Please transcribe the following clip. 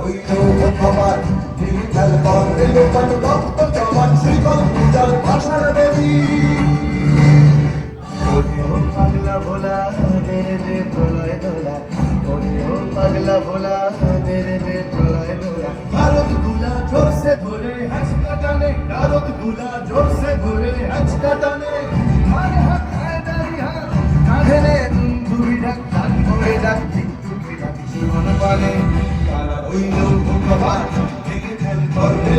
হইল ভগবান ডিজিটাল বন্ধে লোকাল রক্ত জবান শ্রীকল পূজার ভাষার দেবী পাগলা ভোলা মেরে দে প্রলয় দোলা পাগলা ভোলা মেরে দে প্রলয় দোলা ভারত গুলা জোরসে ধরে হ্যাচকা টানে ভারত গুলা জোরসে ধরে হ্যাচকা টানে আরে হাত দাঁড়ি হাত কাঁধে নে দুই ডাক ডাক করে ডাক দুই ডাক জীবন পালে তারা হইল ভগবান ডিজিটাল বন্ধে